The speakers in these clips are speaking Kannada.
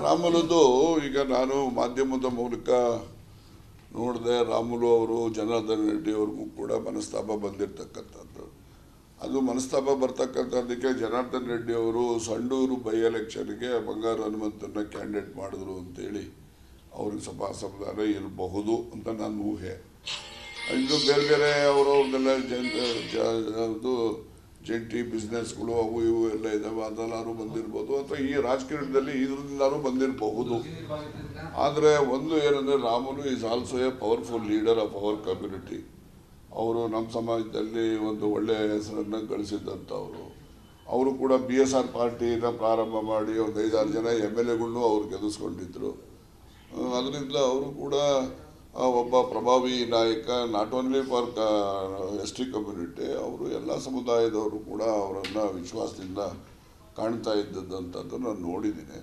ರಾಮುಲುದು ಈಗ ನಾನು ಮಾಧ್ಯಮದ ಮೂಲಕ ನೋಡಿದೆ. ರಾಮುಲು ಅವರು ಜನಾರ್ದನ್ ರೆಡ್ಡಿ ಅವ್ರಿಗೂ ಕೂಡ ಮನಸ್ತಾಪ ಬಂದಿರತಕ್ಕಂಥದ್ದು. ಅದು ಮನಸ್ತಾಪ ಬರ್ತಕ್ಕಂಥದ್ದಕ್ಕೆ ಜನಾರ್ದನ್ ರೆಡ್ಡಿ ಅವರು ಸಂಡೂರು ಬೈ ಎಲೆಕ್ಷನ್ಗೆ ಬಂಗಾರ ಹನುಮಂತನ ಕ್ಯಾಂಡಿಡೇಟ್ ಮಾಡಿದ್ರು ಅಂತೇಳಿ ಅವ್ರಿಗೆ ಸ್ವಲ್ಪ ಅಸಮಾಧಾನ ಇರಬಹುದು ಅಂತ ನಾನು ಊಹೆ. ಇದು ಬೇರೆ ಬೇರೆ ಅವರವ್ರನ್ನೆಲ್ಲ ಜಂಟಿ ಬಿಸ್ನೆಸ್ಗಳು ಅವು ಇವು ಎಲ್ಲ ಇದ್ದಾವೆ, ಅದೆಲ್ಲರೂ ಬಂದಿರ್ಬೋದು, ಅಥವಾ ಈ ರಾಜಕೀಯದಲ್ಲಿ ಇದರಿಂದಾನು ಬಂದಿರಬಹುದು. ಆದರೆ ಒಂದು ಏನಂದರೆ Ramulu is also A powerful leader of our community. ಅವರು ನಮ್ಮ ಸಮಾಜದಲ್ಲಿ ಒಂದು ಒಳ್ಳೆಯ ಹೆಸರನ್ನು ಗಳಿಸಿದ್ದಂಥವರು. ಅವರು ಕೂಡ BSR ಪಾರ್ಟಿನ ಪ್ರಾರಂಭ ಮಾಡಿ ಒಂದು 5-6 ಜನ MLAಗಳನ್ನೂ ಅವ್ರು ಗೆಲ್ಲಿಸ್ಕೊಂಡಿದ್ರು. ಅದರಿಂದ ಅವರು ಕೂಡ ಒಬ್ಬ ಪ್ರಭಾವಿ ನಾಯಕ, not only for ST community. ಅವರು ಎಲ್ಲ ಸಮುದಾಯದವರು ಕೂಡ ಅವರನ್ನು ವಿಶ್ವಾಸದಿಂದ ಕಾಣ್ತಾ ಇದ್ದದ್ದಂಥದ್ದು ನಾನು ನೋಡಿದ್ದೀನಿ.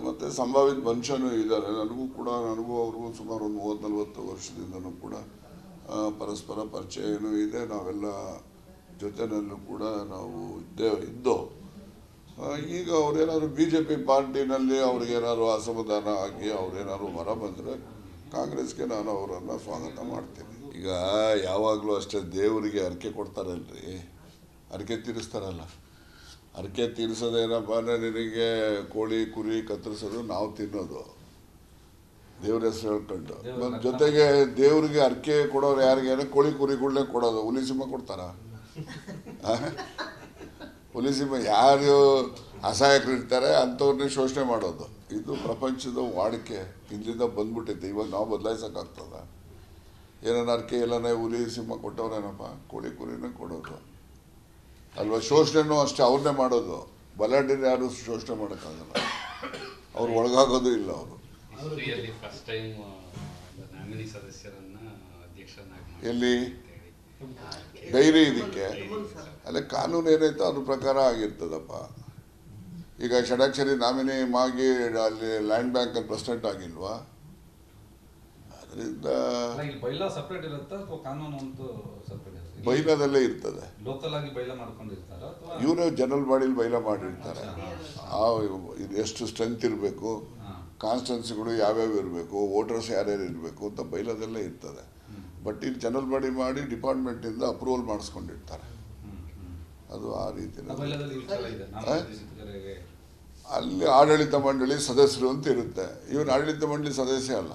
ಮತ್ತು ಸಂಭಾವಿತ ಮನುಷ್ಯನೂ ಇದ್ದಾರೆ. ನನಗೂ ಅವ್ರಿಗೂ ಸುಮಾರು ಒಂದು 30-40 ವರ್ಷದಿಂದನೂ ಕೂಡ ಪರಸ್ಪರ ಪರಿಚಯನೂ ಇದೆ. ನಾವೆಲ್ಲ ಜೊತೆಯಲ್ಲೂ ಕೂಡ ನಾವು ಇದ್ದೋ. ಈಗ ಅವರೇನಾದ್ರು BJP ಪಾರ್ಟಿನಲ್ಲಿ ಅವ್ರಿಗೇನಾದ್ರು ಅಸಮಾಧಾನ ಆಗಿ ಅವರೇನಾದ್ರು ಹೊರ ಬಂದರೆ ಕಾಂಗ್ರೆಸ್ಗೆ ನಾನು ಅವರನ್ನು ಸ್ವಾಗತ ಮಾಡ್ತೀನಿ. ಈಗ ಯಾವಾಗಲೂ ಅಷ್ಟೇ ದೇವರಿಗೆ ಹರಕೆ ಕೊಡ್ತಾರಲ್ರಿ, ಹರಕೆ ತೀರಿಸ್ತಾರಲ್ಲ. ಹರಕೆ ತೀರಿಸೋದೇನಪ್ಪ ಅಂದರೆ ನಿನಗೆ ಕೋಳಿ ಕುರಿ ಕತ್ತರಿಸೋದು, ನಾವು ತಿನ್ನೋದು ದೇವ್ರ ಹೆಸರು ಹೇಳ್ಕೊಂಡು. ಮತ್ತು ಜೊತೆಗೆ ದೇವ್ರಿಗೆ ಹರಕೆ ಕೊಡೋರು ಯಾರಿಗೇನೋ ಕೋಳಿ ಕುರಿಗಳನ್ನೇ ಕೊಡೋದು. ಹುಲಿ ಸಿಂಹ ಕೊಡ್ತಾರ? ಹುಲಿ ಸಿಂಹ ಯಾರು ಅಸಹಾಯಕರು ಇರ್ತಾರೆ ಅಂಥವ್ರನ್ನೇ ಶೋಷಣೆ ಮಾಡೋದು. ಇದು ಪ್ರಪಂಚದ ವಾಡಿಕೆ, ಇಲ್ಲಿಂದ ಬಂದ್ಬಿಟ್ಟೈತೆ. ಇವಾಗ ನಾವು ಬದಲಾಯಿಸೋಕ್ಕಾಗ್ತದ? ಏನಾರು ಅರ್ಕೆ ಎಲ್ಲನೇ ಹುಲಿ ಸಿಂಹ ಕೊಟ್ಟವ್ರೇನಪ್ಪ, ಕೋಳಿ ಕುರಿನೇ ಕೊಡೋದು ಅಲ್ವಾ? ಶೋಷಣೆನೂ ಅಷ್ಟೇ ಅವ್ರನ್ನೇ ಮಾಡೋದು. ಬಲಾಢ್ಯರು ಯಾರು ಶೋಷಣೆ ಮಾಡೋಕ್ಕಾಗಲ್ಲ, ಅವ್ರು ಒಳಗಾಗೋದು ಇಲ್ಲ. ಅವರು ಎಲ್ಲಿ ಡೈರಿ ಇದಕ್ಕೆ ಅಲ್ಲೇ ಕಾನೂನು ಏನೈತೋ ಅದ್ರ ಪ್ರಕಾರ ಆಗಿರ್ತದಪ್ಪ. ಈಗ ಷಡಾಕ್ಷರಿ ನಾಮಿನಿ ಮಾಗಿ ಅಲ್ಲಿ ಲ್ಯಾಂಡ್ ಬ್ಯಾಂಕಲ್ಲಿ ಪ್ರೆಸಿಡೆಂಟ್ ಆಗಿಲ್ವಾ? ಅದರಿಂದ ಬೈಲಾದಲ್ಲೇ ಇರ್ತದೆ. ಇವರೇ ಜನರಲ್ ಬಾಡಿಲಿ ಬೈಲಾ ಮಾಡಿರ್ತಾರೆ. ಇದು ಎಷ್ಟು ಸ್ಟ್ರೆಂತ್ ಇರಬೇಕು, ಕಾನ್ಸ್ಟಿಟ್ಯೂನ್ಸಿಗಳು ಯಾವ್ಯಾವ ಇರಬೇಕು, ವೋಟರ್ಸ್ ಯಾರ್ಯಾರು ಇರಬೇಕು ಅಂತ ಬೈಲಾದಲ್ಲೇ ಇರ್ತದೆ. ಬಟ್ ಇಲ್ಲಿ ಜನರಲ್ ಬಾಡಿ ಮಾಡಿ ಡಿಪಾರ್ಟ್ಮೆಂಟಿಂದ ಅಪ್ರೂವಲ್ ಮಾಡಿಸ್ಕೊಂಡಿರ್ತಾರೆ. ಅದು ಆ ರೀತಿ. ಅಲ್ಲಿ ಆಡಳಿತ ಮಂಡಳಿ ಸದಸ್ಯರು ಅಂತ ಇರುತ್ತೆ. ಇವನು ಆಡಳಿತ ಮಂಡಳಿ ಸದಸ್ಯ ಅಲ್ಲ.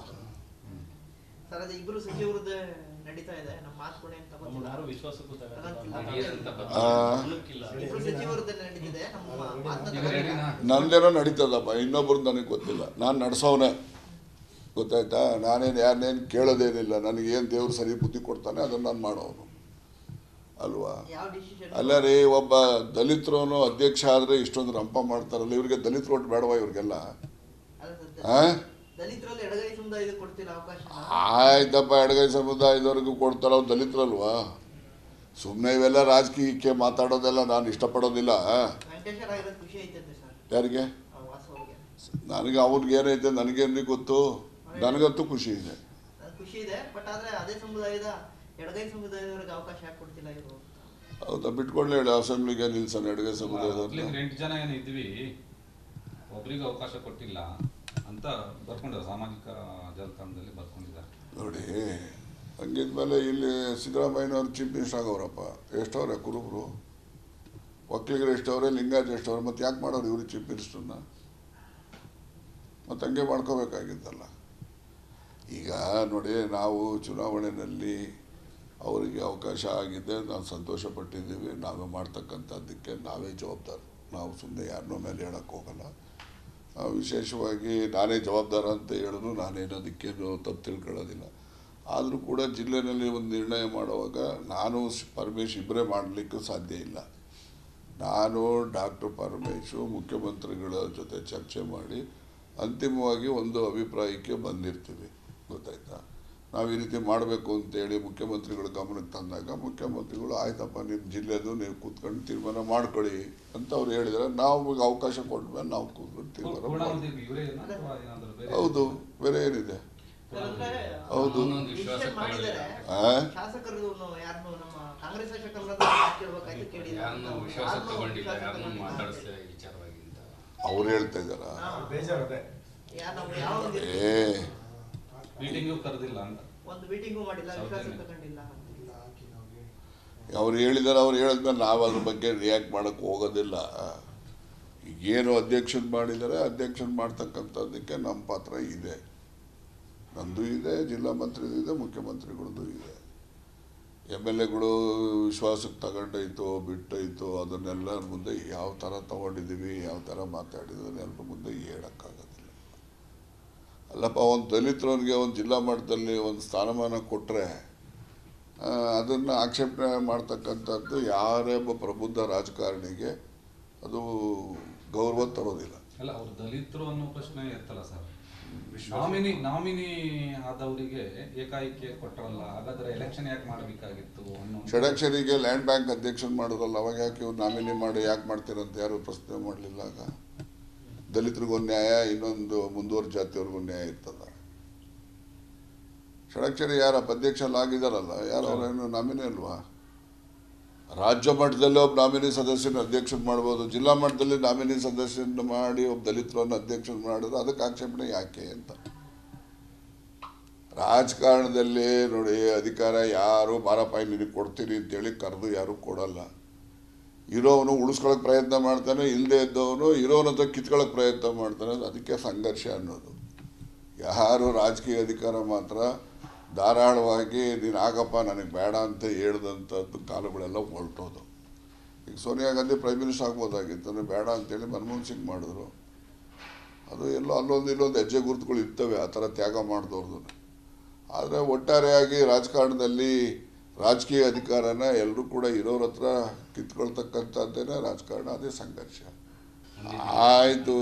ನಂದೇನೋ ನಡೀತದಪ್ಪ, ಇನ್ನೊಬ್ರದ್ದು ನನಗೆ ಗೊತ್ತಿಲ್ಲ. ನಾನು ನಡೆಸೋನೆ, ಗೊತ್ತಾಯ್ತಾ? ನಾನೇನು ಯಾರನ್ನೇನು ಕೇಳೋದೇನಿಲ್ಲ. ನನಗೇನು ದೇವ್ರು ಸರಿ ಬುದ್ಧಿ ಕೊಡ್ತಾನೆ ಅದನ್ನು ನಾನು ಮಾಡೋನು ಅಲ್ವಾ? ಅಲ್ಲ ರೀ, ಒಬ್ಬ ದಲಿತರು ಅಧ್ಯಕ್ಷ ಆದರೆ ಇಷ್ಟೊಂದು ರಂಪ ಮಾಡ್ತಾರಲ್ಲ, ಇವ್ರಿಗೆ ದಲಿತರು ಒಟ್ಟು ಬೇಡವಾ ಇವ್ರಿಗೆಲ್ಲ? ಆಯ್ತಪ್ಪ, ಎಡಗೈ ಸಮುದಾಯದವ್ರಿಗೂ ಕೊಡ್ತಾರ, ಅವ್ರು ದಲಿತರಲ್ವಾ? ಸುಮ್ಮನೆ ಇವೆಲ್ಲ ರಾಜಕೀಯಕ್ಕೆ ಮಾತಾಡೋದೆಲ್ಲ ನಾನು ಇಷ್ಟಪಡೋದಿಲ್ಲ. ಯಾರಿಗೆ? ನನಗೆ ಅವ್ರಿಗೆ ಏನೈತೆ ನನಗೇನು ಗೊತ್ತು? ನನಗಂತೂ ಖುಷಿ ಇದೆ. ಹೌದಾ? ಬಿಟ್ಕೊಳ್ಳಿ ಹೇಳಿ, ಅಸೆಂಬ್ಲಿಗೆ ನಿಲ್ಸೋಣ ಎಡಗೈ ಸಮುದಾಯದವ್ರಿಗೆ. 8 ಜನ ಏನು ಇದ್ವಿ, ಒಬ್ರಿಗೆ ಅವಕಾಶ ಕೊಟ್ಟಿಲ್ಲ ಅಂತ ಬರ್ಕೊಂಡಿದ್ದಾರೆ, ಸಾಮಾಜಿಕ ಜಾಲತಾಣದಲ್ಲಿ ಬರ್ಕೊಂಡಿದ್ದಾರೆ. ನೋಡಿ, ಹಂಗಿದ್ಮೇಲೆ ಇಲ್ಲಿ ಸಿದ್ದರಾಮಯ್ಯನವ್ರು ಚೀಫ್ ಮಿನಿಸ್ಟರ್ ಆಗೋರಪ್ಪ. ಎಷ್ಟವ್ರೆ ಕುರುಬರು, ಒಕ್ಕಲಿಗರು ಎಷ್ಟವ್ರೆ, ಲಿಂಗಾಯತ ಎಷ್ಟವ್ರೆ? ಮತ್ತು ಯಾಕೆ ಮಾಡೋರು ಇವರು ಚೀಫ್ ಮಿನಿಸ್ಟರ್ನ? ಮತ್ತು ಹಂಗೆ ಮಾಡ್ಕೋಬೇಕಾಗಿತ್ತಲ್ಲ. ಈಗ ನೋಡಿ, ನಾವು ಚುನಾವಣೆಯಲ್ಲಿ ಅವರಿಗೆ ಅವಕಾಶ ಆಗಿದೆ, ನಾವು ಸಂತೋಷ ಪಟ್ಟಿದ್ದೀವಿ. ನಾವೇ ಮಾಡ್ತಕ್ಕಂಥದ್ದಕ್ಕೆ ನಾವೇ ಜವಾಬ್ದಾರ. ನಾವು ಸುಮ್ಮನೆ ಯಾರನ್ನೋ ಮೇಲೆ ಹೇಳೋಕ್ಕೆ ಹೋಗಲ್ಲ. ವಿಶೇಷವಾಗಿ ನಾನೇ ಜವಾಬ್ದಾರ ಅಂತ ಹೇಳಿದ್ರು ನಾನೇನೋದಕ್ಕೇನು ತಪ್ಪು ತಿಳ್ಕೊಳ್ಳೋದಿಲ್ಲ. ಆದರೂ ಕೂಡ ಜಿಲ್ಲೆಯಲ್ಲಿ ಒಂದು ನಿರ್ಣಯ ಮಾಡುವಾಗ ನಾನು ಪರಮೇಶ್ ಇಬ್ಬರೇ ಮಾಡಲಿಕ್ಕೂ ಸಾಧ್ಯ ಇಲ್ಲ. ನಾನು ಡಾಕ್ಟರ್ ಪರಮೇಶು ಮುಖ್ಯಮಂತ್ರಿಗಳ ಜೊತೆ ಚರ್ಚೆ ಮಾಡಿ ಅಂತಿಮವಾಗಿ ಒಂದು ಅಭಿಪ್ರಾಯಕ್ಕೆ ಬಂದಿರ್ತೀವಿ, ಗೊತ್ತಾಯ್ತಾ? ನಾವು ಈ ರೀತಿ ಮಾಡಬೇಕು ಅಂತೇಳಿ ಮುಖ್ಯಮಂತ್ರಿಗಳ ಗಮನಕ್ಕೆ ತಂದಾಗ ಮುಖ್ಯಮಂತ್ರಿಗಳು ಆಯ್ತಪ್ಪ, ನಿಮ್ಮ ಜಿಲ್ಲೆದು ನೀವು ಕೂತ್ಕೊಂಡು ತೀರ್ಮಾನ ಮಾಡ್ಕೊಳ್ಳಿ ಅಂತ ಅವ್ರು ಹೇಳಿದರೆ, ನಾವು ಅವಕಾಶ ಕೊಟ್ಮೇಲೆ ನಾವು ಕೂತ್ಕೊಂಡು ತೀರ್ಮಾನ ಮಾಡ್ತೀವಿ. ಹೌದು, ಬೇರೆ ಏನಿದೆ? ಹೌದು. ಅವ್ರು ಹೇಳ್ತಾ ಇದ್ದಾರ ಬೇಜಾರದೆ ಏ ಮೀಟಿಂಗು ಕರೆದಿಲ್ಲ ಅಂತ. ಒಂದು ಮೀಟಿಂಗು ಮಾಡಿಲ್ಲ, ವಿಶ್ವಾಸ ತಗೊಂಡಿಲ್ಲ. ಅವ್ರು ಹೇಳಿದಾರೆ, ಅವ್ರು ಹೇಳಿದ್ಮೇಲೆ ನಾವು ಅದ್ರ ಬಗ್ಗೆ ರಿಯಾಕ್ಟ್ ಮಾಡೋಕ್ಕೆ ಹೋಗೋದಿಲ್ಲ. ಈಗೇನು ಅಧ್ಯಕ್ಷನ್ ಮಾಡಿದ್ದಾರೆ, ಅಧ್ಯಕ್ಷನ್ ಮಾಡ್ತಕ್ಕಂಥದ್ದಕ್ಕೆ ನಮ್ಮ ಪಾತ್ರ ಇದೆ, ನಂದು ಇದೆ, ಜಿಲ್ಲಾ ಮಂತ್ರಿದು ಇದೆ, ಮುಖ್ಯಮಂತ್ರಿಗಳದ್ದು ಇದೆ. MLAಗಳು ವಿಶ್ವಾಸಕ್ಕೆ ತಗೊಂಡೈತೋ ಬಿಟ್ಟೈತೋ ಅದನ್ನೆಲ್ಲರ ಮುಂದೆ ಯಾವ ಥರ ತಗೊಂಡಿದ್ದೀವಿ, ಯಾವ ಥರ ಮಾತಾಡಿದ್ದೀವಿ ಎಲ್ಲರ ಮುಂದೆ ಹೇಳೋಕ್ಕಾಗೋದಿಲ್ಲ. ಅಲ್ಲಪ್ಪ, ಒಂದು ದಲಿತರವ್ರಿಗೆ ಒಂದು ಜಿಲ್ಲಾ ಮಟ್ಟದಲ್ಲಿ ಒಂದು ಸ್ಥಾನಮಾನ ಕೊಟ್ಟರೆ ಅದನ್ನು ಆಕ್ಷೇಪಣೆ ಮಾಡ್ತಕ್ಕಂಥದ್ದು ಯಾರೇ ಒಬ್ಬ ಪ್ರಬುದ್ಧ ರಾಜಕಾರಣಿಗೆ ಅದು ಗೌರವ ತರೋದಿಲ್ಲ. ಅಲ್ಲ, ಅವ್ರು ದಲಿತರು ಅನ್ನೋ ಪ್ರಶ್ನೆ ಇರ್ತಲ್ಲ ಸರ್. ನಾಮಿನಿ ಆದವರಿಗೆ ಏಕಾಏಕಿ ಕೊಟ್ಟರಲ್ಲ, ಹಾಗಾದ್ರೆ ಎಲೆಕ್ಷನ್ ಯಾಕೆ ಮಾಡಬೇಕಾಗಿತ್ತು ಅನ್ನೋ. ಷಡಕ್ಷರಿಗೆ ಲ್ಯಾಂಡ್ ಬ್ಯಾಂಕ್ ಅಧ್ಯಕ್ಷನ್ ಮಾಡಿದ್ರಲ್ಲ, ಅವಾಗ ಯಾಕೆ ಇವ್ರು ನಾಮಿನಿ ಮಾಡಿ ಯಾಕೆ ಮಾಡ್ತೀರಂತ ಯಾರು ಪ್ರಶ್ನೆ ಮಾಡಲಿಲ್ಲ. ಆಗ ದಲಿತರಿಗೊಂದು ನ್ಯಾಯ, ಇನ್ನೊಂದು ಮುಂದುವರೆದ ಜಾತಿಯವ್ರಿಗೊಂದು ನ್ಯಾಯ ಇರ್ತದ. ಷಡಕ್ಷರಿ ಯಾರಪ್ಪ ಅಧ್ಯಕ್ಷರಾಗಿದ್ದಾರಲ್ಲ, ಯಾರು ಅವರೇನು ನಾಮಿನಿ ಅಲ್ವಾ? ರಾಜ್ಯ ಮಟ್ಟದಲ್ಲಿ ಒಬ್ಬ ನಾಮಿನಿ ಸದಸ್ಯನ ಅಧ್ಯಕ್ಷನ್ ಮಾಡ್ಬೋದು, ಜಿಲ್ಲಾ ಮಟ್ಟದಲ್ಲಿ ನಾಮಿನಿ ಸದಸ್ಯನ ಮಾಡಿ ಒಬ್ಬ ದಲಿತರನ್ನು ಅಧ್ಯಕ್ಷನ್ ಮಾಡಿದ್ರೆ ಅದಕ್ಕೆ ಆಕ್ಷೇಪಣೆ ಯಾಕೆ ಅಂತ. ರಾಜಕಾರಣದಲ್ಲಿ ನೋಡಿ, ಅಧಿಕಾರ ಯಾರು ಬಾರಪ್ಪ ನಿನಗೆ ಕೊಡ್ತೀನಿ ಅಂತೇಳಿ ಕರೆದು ಯಾರು ಕೊಡಲ್ಲ. ಇರೋವನು ಉಳಿಸ್ಕೊಳ್ಳೋಕೆ ಪ್ರಯತ್ನ ಮಾಡ್ತಾನೆ, ಇಲ್ಲದೆ ಇದ್ದವನು ಇರೋವನಂತ ಕಿತ್ಕೊಳ್ಳೋಕೆ ಪ್ರಯತ್ನ ಮಾಡ್ತಾನೆ. ಅದಕ್ಕೆ ಸಂಘರ್ಷ ಅನ್ನೋದು. ಯಾರು ರಾಜಕೀಯ ಅಧಿಕಾರ ಮಾತ್ರ ಧಾರಾಳವಾಗಿ ನೀನು ಆಗಪ್ಪ ನನಗೆ ಬೇಡ ಅಂತ ಹೇಳ್ದಂಥದ್ದು ಕಾಲಗಳೆಲ್ಲ ಹೊರಟೋದು. ಈಗ ಸೋನಿಯಾ ಗಾಂಧಿ ಪ್ರೈಮ್ ಮಿನಿಸ್ಟರ್ ಆಗ್ಬೋದಾಗಿತ್ತು, ಬೇಡ ಅಂತೇಳಿ ಮನಮೋಹನ್ ಸಿಂಗ್ ಮಾಡಿದ್ರು. ಅದು ಎಲ್ಲೋ ಅಲ್ಲೊಂದು ಇಲ್ಲೊಂದು ಹೆಜ್ಜೆ ಗುರುತುಗಳು ಇರ್ತವೆ ಆ ಥರ ತ್ಯಾಗ ಮಾಡಿದವ್ರದ್ದು. ಆದರೆ ಒಟ್ಟಾರೆಯಾಗಿ ರಾಜಕಾರಣದಲ್ಲಿ ರಾಜಕೀಯ ಅಧಿಕಾರನ ಎಲ್ಲರೂ ಕೂಡ ಇರೋರ ಹತ್ರ ಕಿತ್ಕೊಳ್ತಕ್ಕಂಥದ್ದೇನೆ ರಾಜಕಾರಣ, ಅದೇ ಸಂಘರ್ಷ. ಆಯಿತು,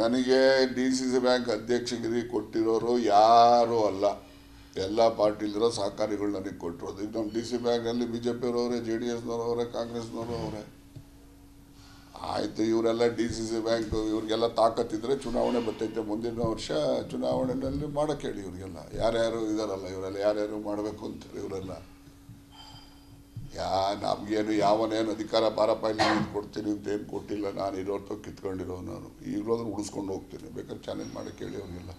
ನನಗೆ DCC ಬ್ಯಾಂಕ್ ಅಧ್ಯಕ್ಷಗಿರಿ ಕೊಟ್ಟಿರೋರು ಯಾರೂ ಅಲ್ಲ, ಎಲ್ಲ ಪಾರ್ಟಿಲಿರೋ ಸಹಕಾರಿಗಳು ನನಗೆ ಕೊಟ್ಟಿರೋದು. ಈಗ ನಮ್ಮ DC ಬ್ಯಾಂಕ್ನಲ್ಲಿ BJP ಅವರವರೇ, JDSನವರು ಅವರೇ, ಕಾಂಗ್ರೆಸ್ನವರು ಅವರೇ. ಆಯಿತು, ಇವರೆಲ್ಲ DCC ಬ್ಯಾಂಕ್ ಇವ್ರಿಗೆಲ್ಲ ತಾಕತ್ತಿದ್ರೆ ಚುನಾವಣೆ ಬರ್ತೈತೆ, ಮುಂದಿನ ವರ್ಷ ಚುನಾವಣೆಯಲ್ಲಿ ಮಾಡೋಕ್ಕೆ ಹೇಳಿ ಇವ್ರಿಗೆಲ್ಲ. ಯಾರ್ಯಾರು ಇದಾರಲ್ಲ ಇವರೆಲ್ಲ ಯಾರ್ಯಾರು ಮಾಡಬೇಕು ಅಂತಾರೆ ಇವರೆಲ್ಲ. ನಮಗೇನು ಯಾವನೇನು ಅಧಿಕಾರ ಬಾರಪ್ಪ ಇಲ್ಲಿ ಕೊಡ್ತೀನಿ ಅಂತ ಏನು ಕೊಟ್ಟಿಲ್ಲ. ನಾನು ಇರೋರ್ಥ ಕಿತ್ಕೊಂಡಿರೋ, ನಾನು ಈಗಲೂ ಅದನ್ನು ಉಳಿಸ್ಕೊಂಡು ಹೋಗ್ತೀನಿ. ಬೇಕಾದ್ರೆ ಚಾಲೆಂಜ್ ಮಾಡೋಕ್ಕೆ ಹೇಳಿ ಅವ್ರಿಗೆಲ್ಲ.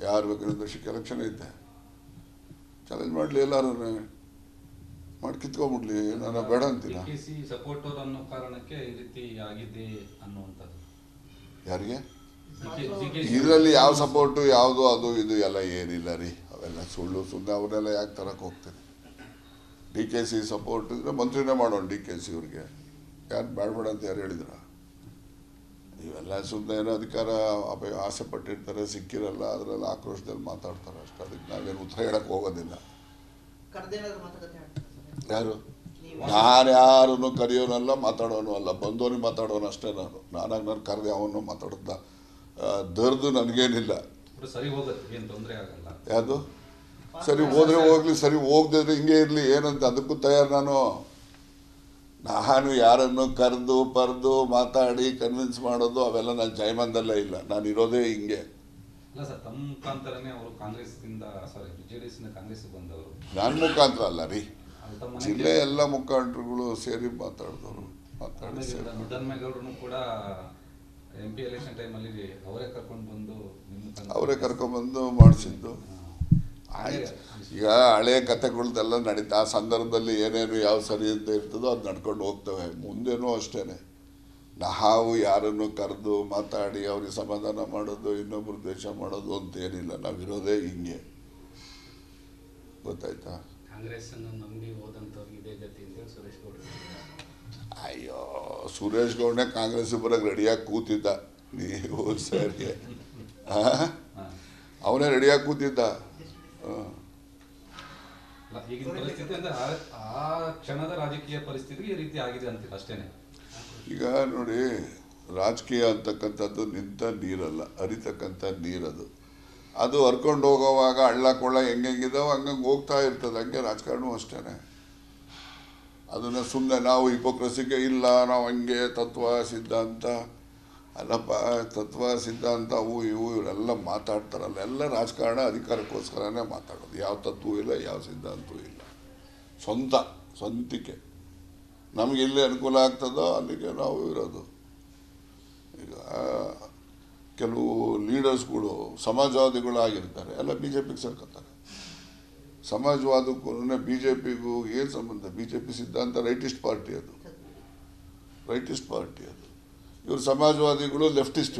ಯಾರು ಬೇಕಾದ್ರೆ ವರ್ಷಕ್ಕೆ ಎಲೆಕ್ಷನ್ ಐತೆ, ಚಾಲೆಂಜ್ ಮಾಡಲಿ, ಎಲ್ಲರೂ ಮಾಡಿ ಕಿತ್ಕೊಂಡ್ಬಿಡ್ಲಿ, ನಾನು ಬೇಡ ಅಂತಿಲ್ಲ. ಸಪೋರ್ಟರ್ ಅನ್ನೋ ಕಾರಣಕ್ಕೆ ಈ ರೀತಿ ಆಗಿದೆ ಅನ್ನುವಂಥದ್ದು. ಯಾರಿಗೆ ಇದರಲ್ಲಿ ಯಾವ ಸಪೋರ್ಟು ಯಾವುದು ಅದು ಇದು ಎಲ್ಲ ಏನಿಲ್ಲ ರೀ, ಅವೆಲ್ಲ ಸುಳ್ಳು. ಸುಮ್ಮನೆ ಅವನ್ನೆಲ್ಲ ಯಾಕೆ ತರಕ್ಕೆ ಹೋಗ್ತೀನಿ. DKC ಸಪೋರ್ಟ್ ಇದ್ರೆ ಮಂತ್ರಿನೇ ಮಾಡೋಣ DKC ಇವ್ರಿಗೆ. ಯಾರು ಬೇಡ ಅಂತ ಯಾರು ಹೇಳಿದ್ರ? ಇವೆಲ್ಲ ಸುಮ್ಮನೆ ಏನೋ ಅಧಿಕಾರ ಆಸೆ ಪಟ್ಟಿರ್ತಾರೆ, ಸಿಕ್ಕಿರಲ್ಲ, ಅದರಲ್ಲಿ ಆಕ್ರೋಶದಲ್ಲಿ ಮಾತಾಡ್ತಾರೆ ಅಷ್ಟೇ. ಅದಕ್ಕೆ ನಾವೇನು ಉತ್ತರ ಹೇಳಕ್ಕೆ ಹೋಗೋದಿಲ್ಲ. ಯಾರು? ನಾನು ಯಾರನ್ನು ಕರೆಯೋನಲ್ಲ, ಮಾತಾಡೋನು ಅಲ್ಲ, ಬಂದವನಿಗೆ ಮಾತಾಡೋನು ಅಷ್ಟೇ. ನಾನಾಗಿ ನಾನು ಕರೆದೆ ಅವನು ಮಾತಾಡ್ದ ದರ್ದು ನನಗೇನಿಲ್ಲ. ಸರಿ ಹೋಗುತ್ತೆ, ಏನು ತೊಂದರೆ ಆಗಲ್ಲ. ಯಾವುದು ಸರಿ ಹೋದ್ರೆ ಹೋಗ್ಲಿ, ಸರಿ ಹೋಗದಿದ್ರೆ ಹಿಂಗೆ ಇರಲಿ, ಏನಂತ ಅದಕ್ಕೂ ತಯಾರು. ನಾನು ಯಾರನ್ನು ಕರೆದು ಪರೆದು ಮಾತಾಡಿ ಕನ್ವಿನ್ಸ್ ಮಾಡೋದು ಅವೆಲ್ಲ ನನ್ನ ಜೈಮಾನದಲ್ಲೇ ಇಲ್ಲ. ನಾನು ಇರೋದೇ ಹಿಂಗೆ. ಅಲ್ಲ ಸರ್, ತಮ್ಮ ಮುಖಾಂತರನೇ ಅವರು ಕಾಂಗ್ರೆಸ್ನಿಂದ JDSನಿಂದ ಕಾಂಗ್ರೆಸ್ಗೆ ಬಂದವರು. ನನ್ನ ಮುಖಾಂತರ ಅಲ್ಲ ರೀ, ಜಿಲ್ಲೆ ಎಲ್ಲ ಮುಖಂಡರುಗಳು ಸೇರಿ ಮಾತಾಡಿದವರು. ಮುದ್ದನ್ಮೇಗೌಡರು ಕೂಡ MP ಎಲೆಕ್ಷನ್ ಟೈಮಲ್ಲಿ ಅವರೇ ಕರ್ಕೊಂಡ್ಬಂದು ಮಾಡಿಸಿದ್ದು. ಆಯ್ತು, ಈಗ ಹಳೆಯ ಕಥೆಗಳ್ದೆಲ್ಲ ನಡೀತಾ ಆ ಸಂದರ್ಭದಲ್ಲಿ ಏನೇನು ಯಾವ ಸರಿ ಅಂತ ಇರ್ತದೋ ಅದು ನಡ್ಕೊಂಡು ಹೋಗ್ತವೆ. ಮುಂದೇನೂ ಅಷ್ಟೇ, ನಾವು ಯಾರನ್ನು ಕರೆದು ಮಾತಾಡಿ ಅವ್ರಿಗೆ ಸಮಾಧಾನ ಮಾಡೋದು, ಇನ್ನೊಬ್ರು ದ್ವೇಷ ಮಾಡೋದು ಅಂತ ಏನಿಲ್ಲ. ನಾವಿರೋದೇ ಹಿಂಗೆ, ಗೊತ್ತಾಯ್ತಾ? ಅಯ್ಯೋ, ಸುರೇಶ್ ಗೌಡನೇ ಕಾಂಗ್ರೆಸ್ ಬರೋಕ್ಕೆ ರೆಡಿಯಾಗಿ ಕೂತಿದ್ದ. ನೀವು ಸರಿ, ಅವನೇ ರೆಡಿಯಾಗಿ ಕೂತಿದ್ದ. ಈಗಿನ ಪರಿಸ್ಥಿತಿ ಅಂದ್ರೆ ಆ ಕ್ಷಣದ ರಾಜಕೀಯ ಪರಿಸ್ಥಿತಿ ಈ ರೀತಿ ಆಗಿದೆ ಅಂತಿಲ್ಲ ಅಷ್ಟೇನೆ. ಈಗ ನೋಡಿ, ರಾಜಕೀಯ ಅಂತಕ್ಕಂಥದ್ದು ನಿಂತ ನೀರಲ್ಲ, ಹರಿತಕ್ಕಂಥ ನೀರದು. ಅದು ಹರ್ಕೊಂಡು ಹೋಗೋವಾಗ ಹಳ್ಳ ಕೊಳ್ಳ ಹೆಂಗಿದಾವೆ ಹಂಗಂಗೆ ಹೋಗ್ತಾ ಇರ್ತದೆ. ಹಂಗೆ ರಾಜಕಾರಣವೂ ಅಷ್ಟೇ. ಅದನ್ನು ಸುಮ್ಮನೆ ನಾವು ಹಿಪೋಕ್ರಸಿಗೆ ಇಲ್ಲ, ನಾವು ಹಂಗೆ ತತ್ವ ಸಿದ್ಧಾಂತ ಅಲ್ಲಪ್ಪ, ತತ್ವ ಸಿದ್ಧಾಂತ ಅವು ಇವು ಇವರೆಲ್ಲ ಮಾತಾಡ್ತಾರಲ್ಲ, ಎಲ್ಲ ರಾಜಕಾರಣ ಅಧಿಕಾರಕ್ಕೋಸ್ಕರನೇ ಮಾತಾಡೋದು. ಯಾವ ತತ್ವವೂ ಇಲ್ಲ, ಯಾವ ಸಿದ್ಧಾಂತವೂ ಇಲ್ಲ. ಸ್ವಂತಿಕೆ ನಮಗೆ ಎಲ್ಲಿ ಅನುಕೂಲ ಆಗ್ತದೋ ಅಲ್ಲಿಗೆ ನಾವು ಇರೋದು. ಈಗ ಕೆಲವು ಲೀಡರ್ಸ್ಗಳು ಸಮಾಜವಾದಿಗಳು ಆಗಿರ್ತಾರೆ, ಎಲ್ಲ ಬಿ ಜೆ ಪಿಗೆ ಸೇರ್ಕೊತಾರೆ. ಸಮಾಜವಾದಕ್ಕೂ ಬಿ ಜೆ ಪಿಗೂ ಏನು ಸಂಬಂಧ? ಬಿ ಜೆ ಪಿ ಸಿದ್ಧಾಂತ ರೈಟಿಸ್ಟ್ ಪಾರ್ಟಿ ಅದು, ರೈಟಿಸ್ಟ್ ಪಾರ್ಟಿ ಅದು. ಇವರು ಸಮಾಜವಾದಿಗಳು ಲೆಫ್ಟಿಸ್ಟ್,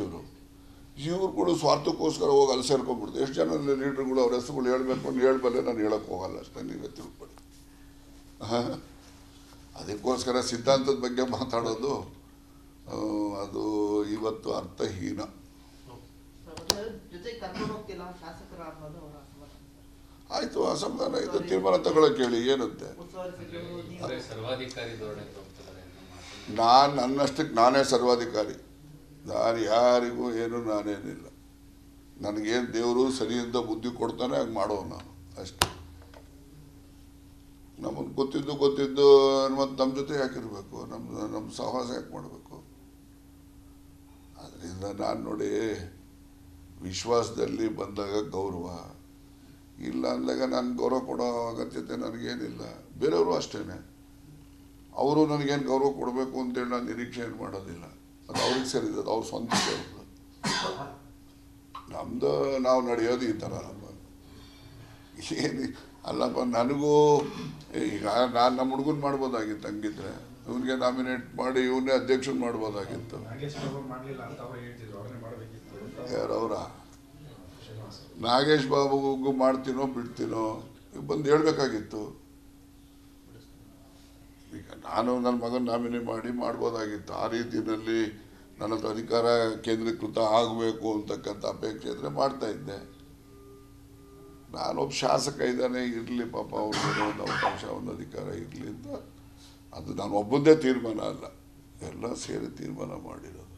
ಇವ್ರುಗಳು ಸ್ವಾರ್ಥಕ್ಕೋಸ್ಕರ ಹೋಗಿ ಅಲ್ಲಿ ಸೇರ್ಕೊಂಡ್ಬಿಡ್ತು. ಎಷ್ಟು ಜನ ಲೀಡರ್ಗಳು ಅವ್ರ ಹೆಸರುಗಳು ಹೇಳಬೇಕು ಅಂತ ಹೇಳ್ಬಲ್ಲೆ, ನಾನು ಹೇಳೋಕ್ಕೆ ಹೋಗಲ್ಲ ಅಷ್ಟೇ, ನೀವೇ ತಿಳ್ಕೊಳ್ಳಿ. ಅದಕ್ಕೋಸ್ಕರ ಸಿದ್ಧಾಂತದ ಬಗ್ಗೆ ಮಾತಾಡೋದು ಅದು ಇವತ್ತು ಅರ್ಥಹೀನ. ಜೊತೆಗೆ ಕರ್ಕೊಂಡು ಹೋಗ್ತಿಲ್ಲ ಶಾಸಕರು ಅನ್ನೋದು ಅವರ ಅಸಮಾಧಾನ. ಆಯಿತು, ಅಸಮಾಧಾನ ಇದು ತೀರ್ಮಾನ ತಗೊಳ್ಳೋಕೆ ಹೇಳಿ, ಏನಂತೆ? ಉಸ್ತುವಾರಿ ಸಚಿವರು ನೀವು ಸರ್ವಾಧಿಕಾರಿ ಧೋರಣೆಗೆ ಹೋಗ್ತಿದ್ದಾರೆ. ನಾನು ನನ್ನಷ್ಟಕ್ಕೆ ನಾನೇ ಸರ್ವಾಧಿಕಾರಿ, ನಾನು ಯಾರಿಗೂ ಏನು ನಾನೇನಿಲ್ಲ. ನನಗೇನು ದೇವರು ಸರಿಯಿಂದ ಬುದ್ಧಿ ಕೊಡ್ತಾನೆ ಹಾಗೆ ಮಾಡೋ ನಾನು ಅಷ್ಟೇ. ನಮಗೆ ಗೊತ್ತಿದ್ದು ಮತ್ತು ನಮ್ಮ ಜೊತೆ ಯಾಕಿರಬೇಕು, ನಮ್ಮ ಸಹವಾಸ ಯಾಕೆ ಮಾಡಬೇಕು? ಅದರಿಂದ ನಾನು ನೋಡಿ, ವಿಶ್ವಾಸದಲ್ಲಿ ಬಂದಾಗ ಗೌರವ, ಇಲ್ಲ ಅಂದಾಗ ನಾನು ಗೌರವ ಕೊಡೋ ಅಗತ್ಯತೆ ನನಗೇನಿಲ್ಲ. ಬೇರೆಯವರು ಅಷ್ಟೇ, ಅವರು ನನಗೇನು ಗೌರವ ಕೊಡಬೇಕು ಅಂತೇಳಿ ನಾನು ನಿರೀಕ್ಷೆ ಏನು ಮಾಡೋದಿಲ್ಲ. ಅದು ಅವ್ರಿಗೆ ಸೇರಿದ್ದು, ಅವ್ರ ಸ್ವಂತ ಸೇರಿದ್ದು. ನಮ್ಮದು ನಾವು ನಡೆಯೋದು ಈ ಥರ. ಏನು ಅಲ್ಲಪ್ಪ, ನನಗೂ ಈಗ ನಾನು ನಮ್ಮ ಹುಡುಗನ ಮಾಡ್ಬೋದಾಗಿತ್ತು. ಹಂಗಿದ್ರೆ ಇವನಿಗೆ ನಾಮಿನೇಟ್ ಮಾಡಿ ಇವನ್ನೇ ಅಧ್ಯಕ್ಷನ ಮಾಡ್ಬೋದಾಗಿತ್ತು. ಯಾರವರ ನಾಗೇಶ್ ಬಾಬುಗೂ ಮಾಡ್ತೀನೋ ಬಿಡ್ತೀನೋ ಬಂದು ಹೇಳ್ಬೇಕಾಗಿತ್ತು. ಈಗ ನಾನು ನನ್ನ ಮಗನ ನಾಮಿನೇಟ್ ಮಾಡ್ಬೋದಾಗಿತ್ತು. ಆ ರೀತಿಯಲ್ಲಿ ನನ್ನದು ಅಧಿಕಾರ ಕೇಂದ್ರೀಕೃತ ಆಗಬೇಕು ಅಂತಕ್ಕಂಥ ಅಪೇಕ್ಷೆ ಇದ್ದರೆ ಮಾಡ್ತಾಯಿದ್ದೆ. ನಾನೊಬ್ಬ ಶಾಸಕ ಇದ್ದಾನೆ, ಇರಲಿ ಪಾಪ, ಅವ್ರಿಗೆ ಒಂದು ಅವಕಾಶ, ಒಂದು ಅಧಿಕಾರ ಇರಲಿ ಅಂತ. ಅದು ನಾನು ಒಬ್ಬಂದೇ ತೀರ್ಮಾನ ಅಲ್ಲ, ಎಲ್ಲ ಸೇರಿ ತೀರ್ಮಾನ ಮಾಡಿರೋದು.